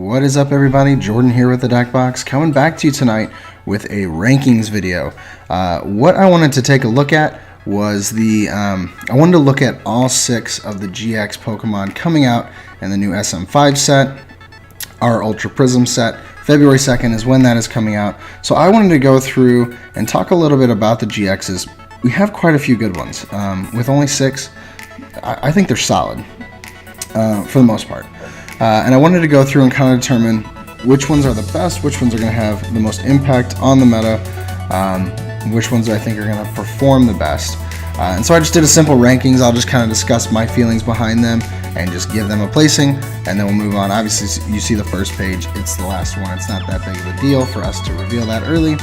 What is up, everybody? Jordan here with the Deck Box, coming back to you tonight with a rankings video. What I wanted to take a look at was I wanted to look at all 6 of the GX Pokemon coming out in the new SM5 set, our Ultra Prism set. February 2nd is when that is coming out. So I wanted to go through and talk a little bit about the GXs. We have quite a few good ones. With only 6, I think they're solid for the most part. And I wanted to go through and kind of determine which ones are the best, which ones are going to have the most impact on the meta, which ones I think are going to perform the best. And so I just did a simple rankings. I'll just kind of discuss my feelings behind them and just give them a placing, and then we'll move on. Obviously, you see the first page. It's the last one. It's not that big of a deal for us to reveal that early.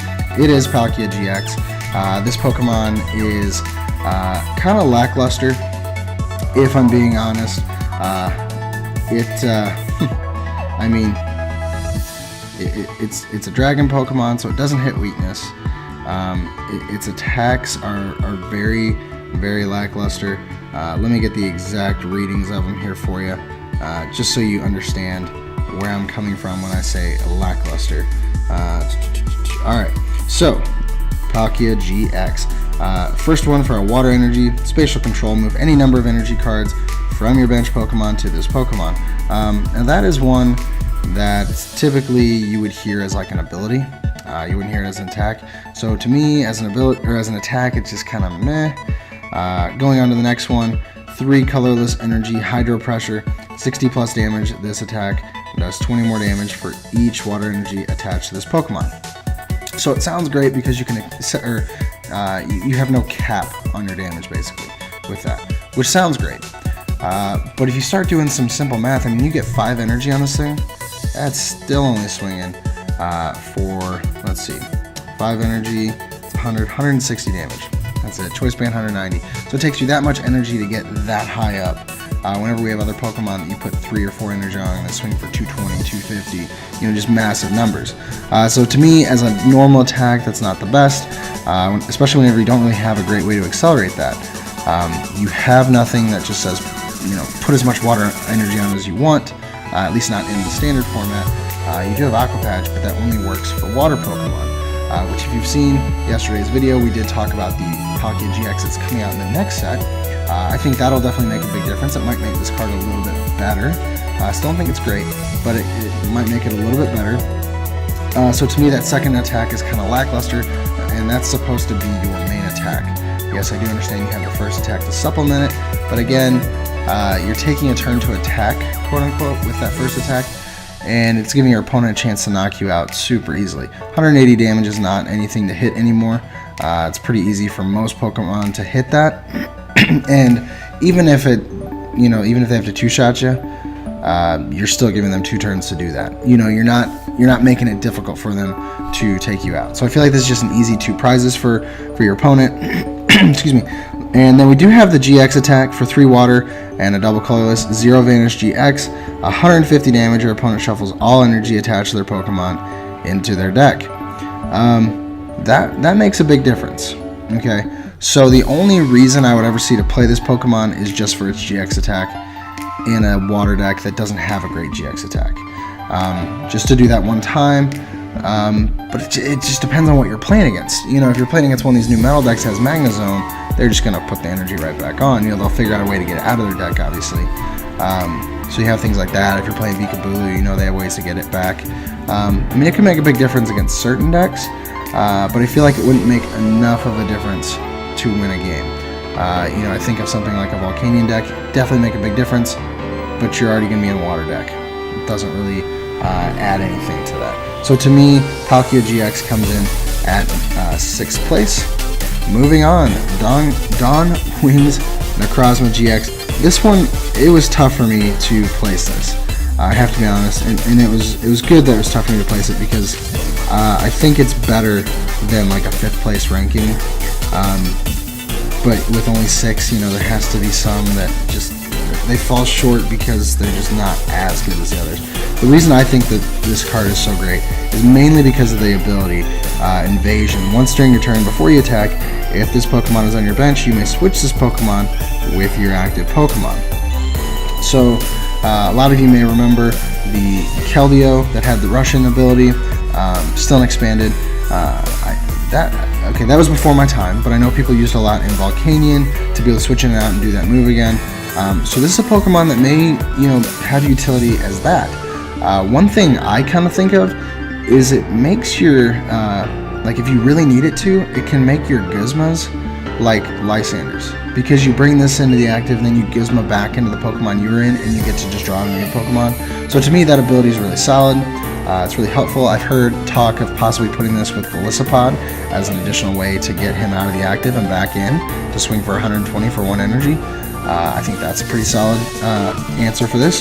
It is Palkia GX. This Pokemon is kind of lackluster, if I'm being honest. I mean, it's a dragon Pokemon, so it doesn't hit weakness. Its attacks are very, very lackluster. Let me get the exact readings of them here for you, just so you understand where I'm coming from when I say lackluster. Alright, so Palkia GX. First one for a water energy, spatial control, move any number of energy cards from your bench Pokemon to this Pokemon. And that is one that typically you would hear as like an ability. You wouldn't hear it as an attack. So to me, as an ability or as an attack, it's just kind of meh. Going on to the next one, 3 colorless energy, hydro pressure, 60 plus damage. This attack does 20 more damage for each water energy attached to this Pokemon. So it sounds great because you can you have no cap on your damage basically with that, which sounds great. But if you start doing some simple math, I mean, you get 5 energy on this thing. That's still only swinging for, let's see, 5 energy, 160 damage. That's it. Choice band 190. So it takes you that much energy to get that high up. Whenever we have other Pokemon that you put 3 or 4 energy on and they swing for 220, 250, you know, just massive numbers. So to me, as a normal attack, that's not the best, especially whenever you don't really have a great way to accelerate that. You have nothing that just says, you know, put as much water energy on as you want, at least not in the standard format. You do have Aqua Patch, but that only works for water Pokemon, which if you've seen yesterday's video, we did talk about the Palkia GX that's coming out in the next set. I think that'll definitely make a big difference. It might make this card a little bit better. I still don't think it's great, but it might make it a little bit better. So to me, that second attack is kind of lackluster, and that's supposed to be your main attack. Yes, I do understand you have your first attack to supplement it, but again, you're taking a turn to attack, quote unquote, with that first attack, and it's giving your opponent a chance to knock you out super easily. 180 damage is not anything to hit anymore. It's pretty easy for most Pokemon to hit that, and even if even if they have to 2-shot you, you're still giving them 2 turns to do that. You know, you're not making it difficult for them to take you out. So I feel like this is just an easy 2 prizes for your opponent. Excuse me. And then we do have the GX attack for 3 water and a double colorless, 0 Vanish GX, 150 damage. Your opponent shuffles all energy attached to their Pokemon into their deck. That makes a big difference. Okay, so the only reason I would ever see to play this Pokemon is just for its GX attack in a water deck that doesn't have a great GX attack. Just to do that one time. But it just depends on what you're playing against. You know, if you're playing against one of these new metal decks that has Magnezone, they're just going to put the energy right back on. You know, they'll figure out a way to get it out of their deck, obviously. So you have things like that. If you're playing Vikabulu, you know they have ways to get it back. I mean, it can make a big difference against certain decks, but I feel like it wouldn't make enough of a difference to win a game. You know, I think of something like a Volcanion deck, definitely make a big difference, but you're already going to be in a water deck. It doesn't really add anything to that. So to me, Palkia GX comes in at 6th place. Moving on, Dawn Wings Necrozma GX. This one, it was tough for me to place this. I have to be honest, and it was good that it was tough for me to place it because I think it's better than like a 5th place ranking. But with only 6, you know, there has to be some that just they fall short because they're just not as good as the others. The reason I think that this card is so great is mainly because of the ability Invasion. Once during your turn before you attack, if this Pokemon is on your bench, you may switch this Pokemon with your active Pokemon. So A lot of you may remember the Keldeo that had the Russian ability, still expanded. That was before my time, but I know people used a lot in Volcanion to be able to switch in and out and do that move again. So this is a Pokemon that may, have utility as that. One thing I kind of think of is it makes your, like if you really need it to, it can make your Gizmas like Lysanders. Because you bring this into the active, and then you Gizma back into the Pokemon you were in, and you get to just draw on your Pokemon. So to me, that ability is really solid. It's really helpful. I've heard talk of possibly putting this with Golisopod as an additional way to get him out of the active and back in to swing for 120 for 1 energy. I think that's a pretty solid answer for this.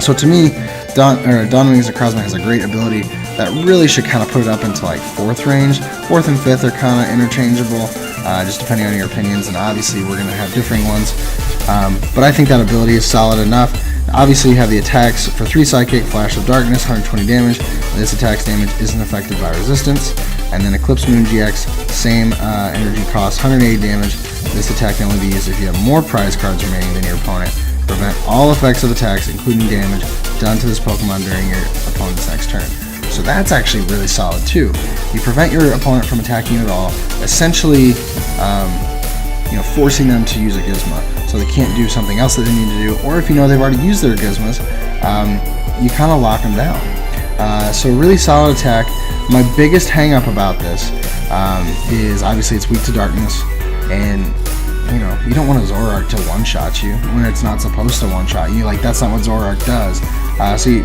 So to me, Dawnwings Necrozma has a great ability that really should kind of put it up into like 4th range. 4th and 5th are kind of interchangeable, just depending on your opinions, and obviously we're going to have differing ones. But I think that ability is solid enough. Obviously, you have the attacks for 3 Psychic, Flash of Darkness, 120 damage. This attack's damage isn't affected by resistance. And then Eclipse Moon GX, same energy cost, 180 damage. This attack can only be used if you have more prize cards remaining than your opponent. Prevent all effects of attacks, including damage, done to this Pokemon during your opponent's next turn. So that's actually really solid too. You prevent your opponent from attacking at all, essentially forcing them to use a Gizma. So they can't do something else that they need to do, or if they've already used their Gizmas, you kind of lock them down. So really solid attack. My biggest hang up about this is obviously it's weak to darkness, and you don't want a Zoroark to one-shot you when it's not supposed to one-shot you. Like, that's not what Zoroark does. So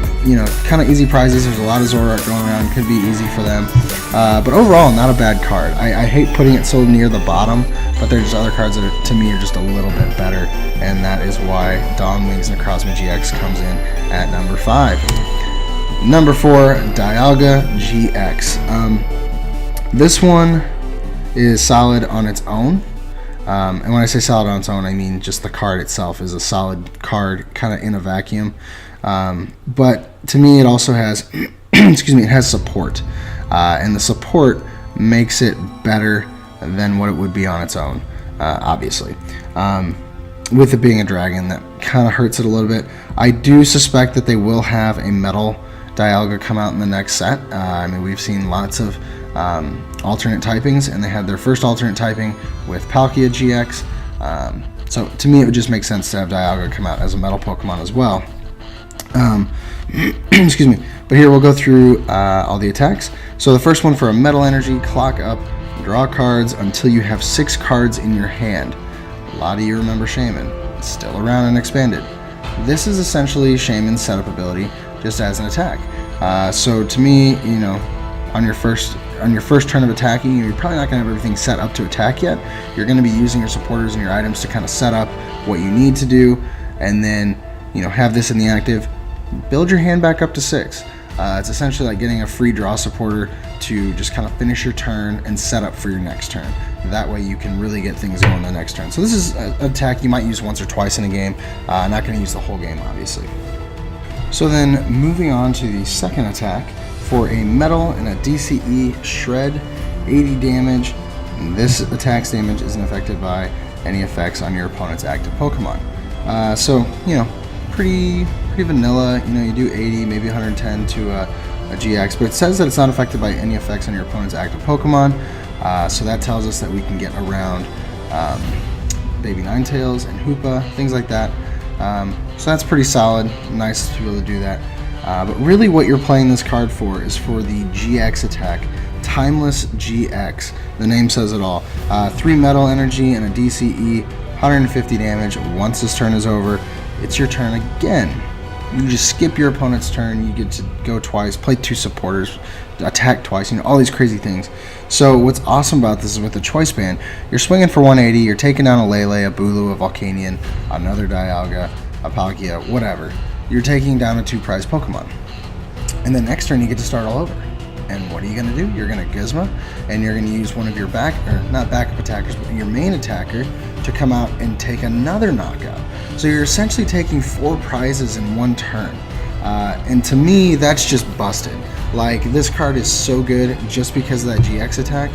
kind of easy prizes. There's a lot of Zoroark going around. Could be easy for them. But overall, not a bad card. I hate putting it so near the bottom, but there's other cards that to me are just a little bit better, and that is why Dawnwings Necrozma GX comes in at number 5. Number 4, Dialga GX. This one is solid on its own. And when I say solid on its own, I mean just the card itself is a solid card, kind of in a vacuum. But to me, it also has, it has support. And the support makes it better than what it would be on its own, obviously. With it being a dragon, that kind of hurts it a little bit. I do suspect that they will have a metal Dialga come out in the next set. We've seen lots of alternate typings, and they had their first alternate typing with Palkia GX. So to me, it would just make sense to have Dialga come out as a metal Pokemon as well. Excuse me. But here we'll go through all the attacks. So the first one, for a metal energy, clock up, draw cards until you have 6 cards in your hand. A lot of you remember Shaman. It's still around and expanded. This is essentially Shaman's setup ability, just as an attack. So to me, on your first turn of attacking, you're probably not going to have everything set up to attack yet. You're going to be using your supporters and your items to kind of set up what you need to do, and then have this in the active. Build your hand back up to 6. It's essentially like getting a free draw supporter to just kind of finish your turn and set up for your next turn. That way you can really get things going the next turn. So this is an attack you might use once or twice in a game. Not going to use the whole game, obviously. So then moving on to the second attack, for a metal and a DCE Shred, 80 damage. This attack's damage isn't affected by any effects on your opponent's active Pokemon. So pretty vanilla. You do 80, maybe 110 to a GX, but it says that it's not affected by any effects on your opponent's active Pokemon. So that tells us that we can get around Baby Ninetales and Hoopa, things like that. So that's pretty solid. Nice to be able to do that. But really what you're playing this card for is for the GX attack. Timeless GX. The name says it all. 3 metal energy and a DCE, 150 damage. Once this turn is over, it's your turn again. You just skip your opponent's turn. You get to go twice, play 2 supporters, attack twice, all these crazy things. So what's awesome about this is with the choice band, you're swinging for 180, you're taking down a Lele, a Bulu, a Volcanion, another Dialga, a Palkia, whatever. You're taking down a 2 prize Pokemon. And then next turn you get to start all over. And what are you going to do? You're going to Gizma, and you're going to use one of your not backup attackers, but your main attacker to come out and take another knockout. So you're essentially taking 4 prizes in one turn. And to me, that's just busted. Like, this card is so good just because of that GX attack.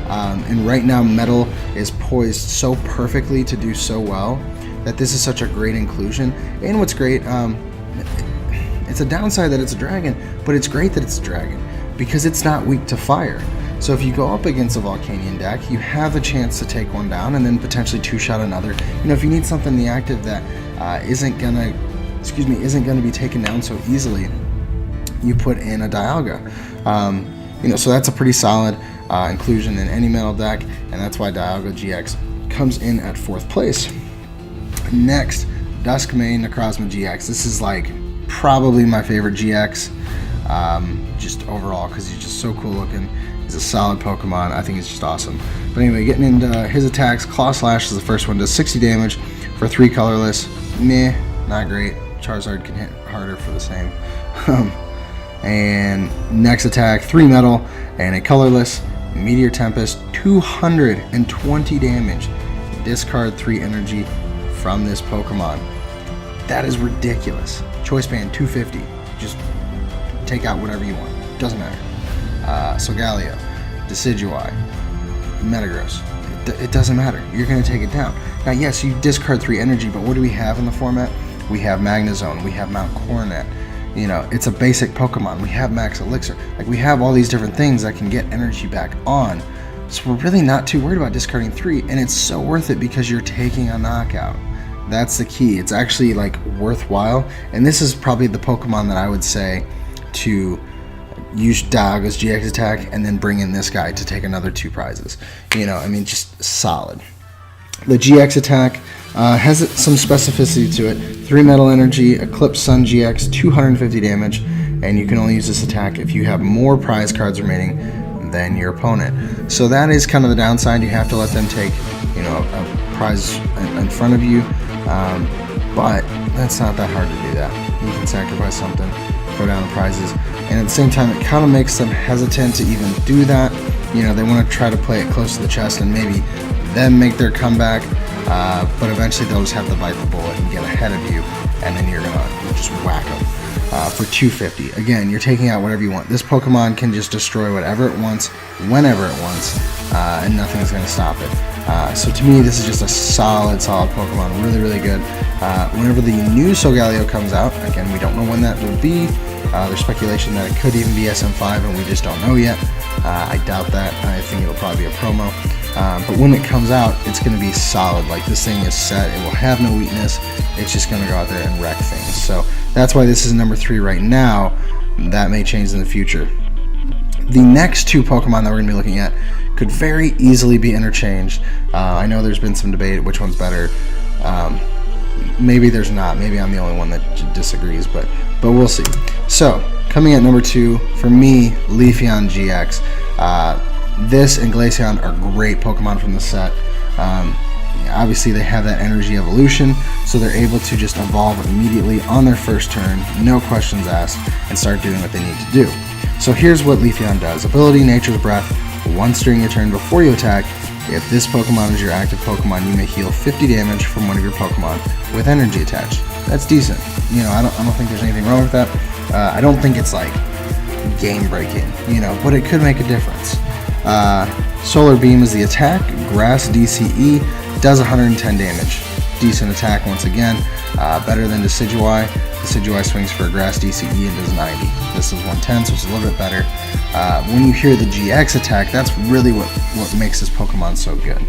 And right now, Metal is poised so perfectly to do so well that this is such a great inclusion. And what's great, it's a downside that it's a dragon, but it's great that it's a dragon because it's not weak to fire. So if you go up against a Volcanion deck, you have a chance to take one down and then potentially two-shot another. If you need something in the active that isn't gonna be taken down so easily, you put in a Dialga. So that's a pretty solid inclusion in any metal deck, and that's why Dialga GX comes in at 4th place. Next, Duskmane Necrozma GX. This is like probably my favorite GX, just overall, because he's just so cool looking. He's a solid Pokemon. I think he's just awesome. But anyway, getting into his attacks, Claw Slash is the first one, does 60 damage for 3 colorless. Meh, not great. Charizard can hit harder for the same. And next attack, 3 metal and a colorless. Meteor Tempest, 220 damage. Discard 3 energy from this Pokemon. That is ridiculous. Choice Band, 250. Just take out whatever you want. Doesn't matter. Solgaleo, Decidueye, Metagross. It doesn't matter. You're going to take it down. Now, yes, you discard 3 energy, but what do we have in the format? We have Magnezone. We have Mount Coronet. It's a basic Pokemon. We have Max Elixir. We have all these different things that can get energy back on. So we're really not too worried about discarding 3, and it's so worth it because you're taking a knockout. That's the key. It's actually worthwhile, and this is probably the Pokemon that I would say to use Dialga's GX attack and then bring in this guy to take another 2 prizes. Just solid. The GX attack has some specificity to it. 3 metal energy, Eclipse Sun GX, 250 damage, and you can only use this attack if you have more prize cards remaining than your opponent. So that is kind of the downside. You have to let them take, a prize in front of you, but that's not that hard to do that. You can sacrifice something, go down the prizes, and at the same time, it kind of makes them hesitant to even do that. They want to try to play it close to the chest and maybe then make their comeback, but eventually they'll just have to bite the bullet and get ahead of you, and then you're gonna just whack them for 250. Again, you're taking out whatever you want. This Pokemon can just destroy whatever it wants, whenever it wants, and nothing's gonna stop it. So to me, this is just a solid Pokemon. Really, really good. Whenever the new Solgaleo comes out, again, we don't know when that will be. There's speculation that it could even be SM5, and we just don't know yet. I doubt that. I think it'll probably be a promo. But when it comes out, it's going to be solid. This thing is set. It will have no weakness. It's just going to go out there and wreck things. So that's why this is number 3 right now. That may change in the future. The next 2 Pokemon that we're going to be looking at could very easily be interchanged. I know there's been some debate which one's better. Maybe there's not. Maybe I'm the only one that disagrees, but we'll see. So, coming at number 2, for me, Leafeon GX. This and Glaceon are great Pokemon from the set. Obviously, they have that energy evolution, so they're able to just evolve immediately on their first turn, no questions asked, and start doing what they need to do. So here's what Leafeon does. Ability, Nature's Breath. Once during your turn before you attack, if this Pokemon is your active Pokemon, you may heal 50 damage from one of your Pokemon with energy attached. That's decent. I don't think there's anything wrong with that. I don't think it's game breaking, but it could make a difference. Solar Beam is the attack. Grass DCE does 110 damage. Decent attack once again. Better than Decidueye. Decidueye swings for a Grass DCE and does 90. This is 110, so it's a little bit better. When you hear the GX attack, that's really what makes this Pokemon so good.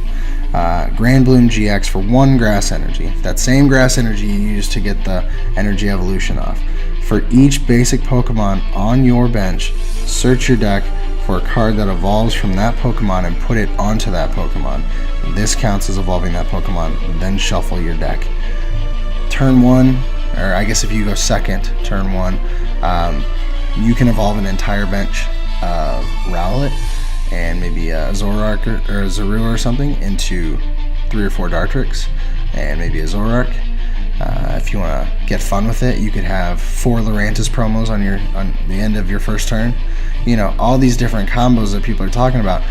Grand Bloom GX for 1 grass energy. That same grass energy you use to get the energy evolution off. For each basic Pokemon on your bench, search your deck for a card that evolves from that Pokemon and put it onto that Pokemon. This counts as evolving that Pokemon, then shuffle your deck. Turn 1, or I guess if you go second, turn 1, you can evolve an entire bench of Rowlet and maybe a Zoroark or a Zorua or something into 3 or 4 Dartrix and maybe a Zoroark. If you want to get fun with it, you could have 4 Lurantis promos on the end of your first turn. All these different combos that people are talking about.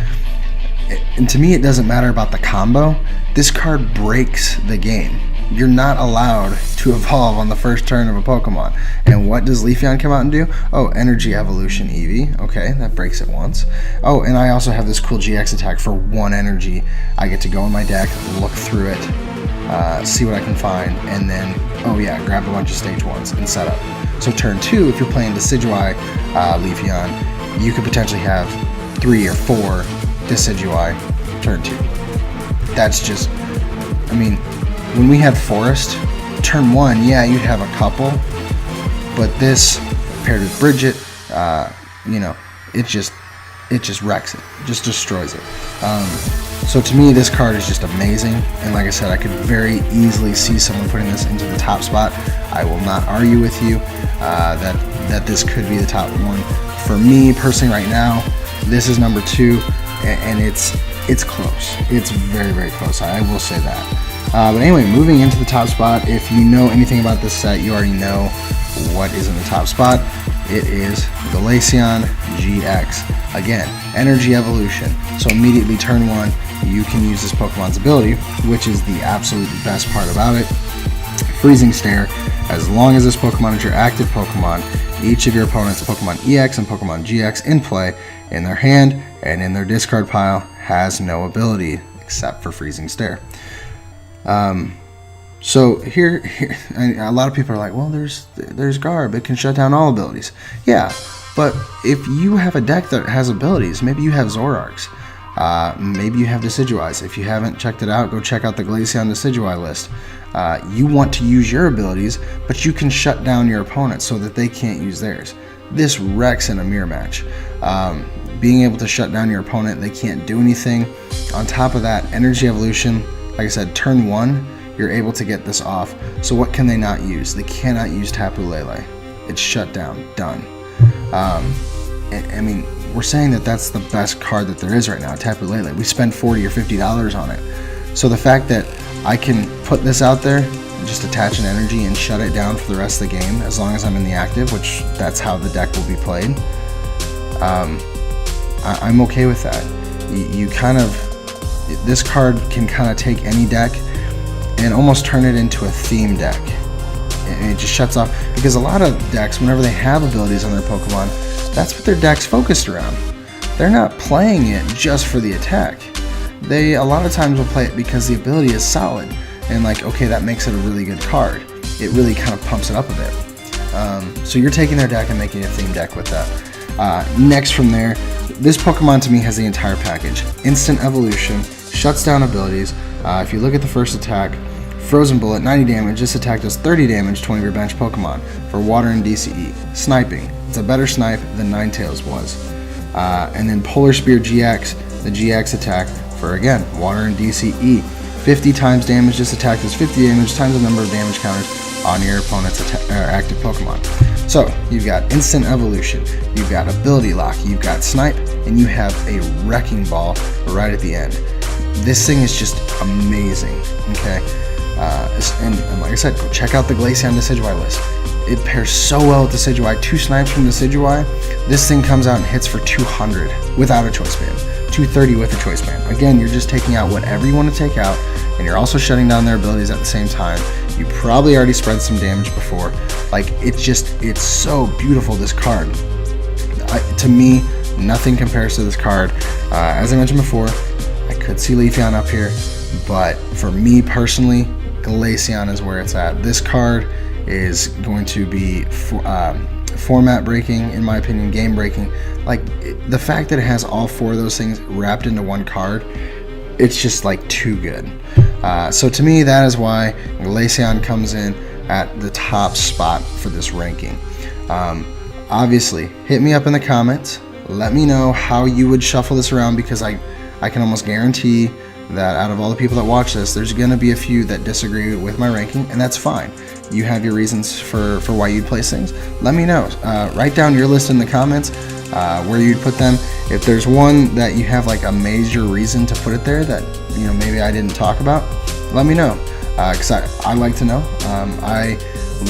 And to me, it doesn't matter about the combo. This card breaks the game. You're not allowed to evolve on the first turn of a Pokemon. And what does Leafeon come out and do? Oh, Energy Evolution Eevee. Okay, that breaks it once. Oh, and I also have this cool GX attack for 1 energy. I get to go in my deck, look through it, see what I can find, and then, oh yeah, grab a bunch of stage 1s and set up. So turn 2, if you're playing Decidueye Leafeon, you could potentially have 3 or 4 Decidueye turn 2. That's just, I mean, when we had Forest, turn 1, yeah, you'd have a couple, but this, paired with Bridget, you know, it just wrecks it, just destroys it. So to me, this card is just amazing, and like I said, I could very easily see someone putting this into the top spot. I will not argue with you that this could be the top one. For me personally right now, this is number 2, and it's close. It's very, very close, I will say that. But anyway, moving into the top spot, if you know anything about this set, you already know what is in the top spot. It is Glaceon GX. Again, Energy Evolution. So immediately turn 1, you can use this Pokemon's ability, which is the absolute best part about it. Freezing Stare. As long as this Pokemon is your active Pokemon, each of your opponent's Pokemon EX and Pokemon GX in play, in their hand and in their discard pile, has no ability except for Freezing Stare. So here, a lot of people are like, well, there's Garb, it can shut down all abilities. Yeah, but if you have a deck that has abilities, maybe you have Zoroarks, maybe you have Decidueyes. If you haven't checked it out, go check out the Glaceon Decidueye list. You want to use your abilities, but you can shut down your opponent so that they can't use theirs. This wrecks in a mirror match. Being able to shut down your opponent, they can't do anything. On top of that, Energy Evolution, like I said, turn 1, you're able to get this off. So what can they not use? They cannot use Tapu Lele. It's shut down, done. I mean, we're saying that that's the best card that there is right now, Tapu Lele. We spend $40 or $50 on it. So the fact that I can put this out there, just attach an energy and shut it down for the rest of the game, as long as I'm in the active, which that's how the deck will be played, I'm okay with that. You kind of, this card can kind of take any deck and almost turn it into a theme deck. And it just shuts off, because a lot of decks, whenever they have abilities on their Pokemon, that's what their deck's focused around. They're not playing it just for the attack. They a lot of times will play it because the ability is solid, and like, okay, that makes it a really good card. It really kind of pumps it up a bit. So you're taking their deck and making a theme deck with that. Next from there, this Pokemon to me has the entire package. Instant Evolution, shuts down abilities. If you look at the first attack, Frozen Bullet, 90 damage. This attack does 30 damage to one of your bench Pokemon for Water and DCE. Sniping. It's a better snipe than Ninetales was. And then Polar Spear GX, the GX attack for, again, Water and DCE. 50 times damage. This attack does 50 damage times the number of damage counters on your opponent's active Pokemon. So you've got Instant Evolution, you've got Ability Lock, you've got Snipe, and you have a Wrecking Ball right at the end. This thing is just amazing, okay? And like I said, go check out the Glaceon Decidueye list. It pairs so well with Decidueye. 2 snipes from Decidueye. This thing comes out and hits for 200 without a choice band. 230 with a choice band. Again, you're just taking out whatever you want to take out, and you're also shutting down their abilities at the same time. You probably already spread some damage before. Like, it's so beautiful, this card. To me, nothing compares to this card. As I mentioned before, I could see Leafeon up here, but for me personally, Glaceon is where it's at. This card is going to be format breaking, in my opinion, game breaking. Like, the fact that it has all 4 of those things wrapped into one card, it's just like too good. So to me, that is why Glaceon comes in at the top spot for this ranking. Obviously, hit me up in the comments. Let me know how you would shuffle this around, because I can almost guarantee that out of all the people that watch this, there's going to be a few that disagree with my ranking, and that's fine. You have your reasons for why you'd place things. Let me know. Write down your list in the comments, where you'd put them. If there's one that you have like a major reason to put it there that, you know, maybe I didn't talk about, let me know, because I like to know. I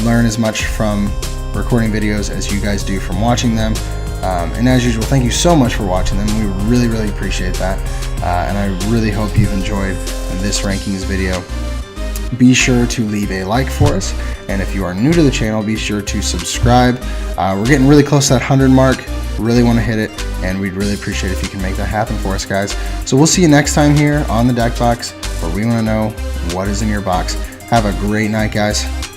learn as much from recording videos as you guys do from watching them. And as usual, thank you so much for watching them. We really, really appreciate that. And I really hope you've enjoyed this rankings video. Be sure to leave a like for us. And if you are new to the channel, be sure to subscribe. We're getting really close to that 100 mark. Really want to hit it. And we'd really appreciate if you can make that happen for us, guys. So we'll see you next time here on the Deck Box. but we want to know what is in your box. Have a great night, guys.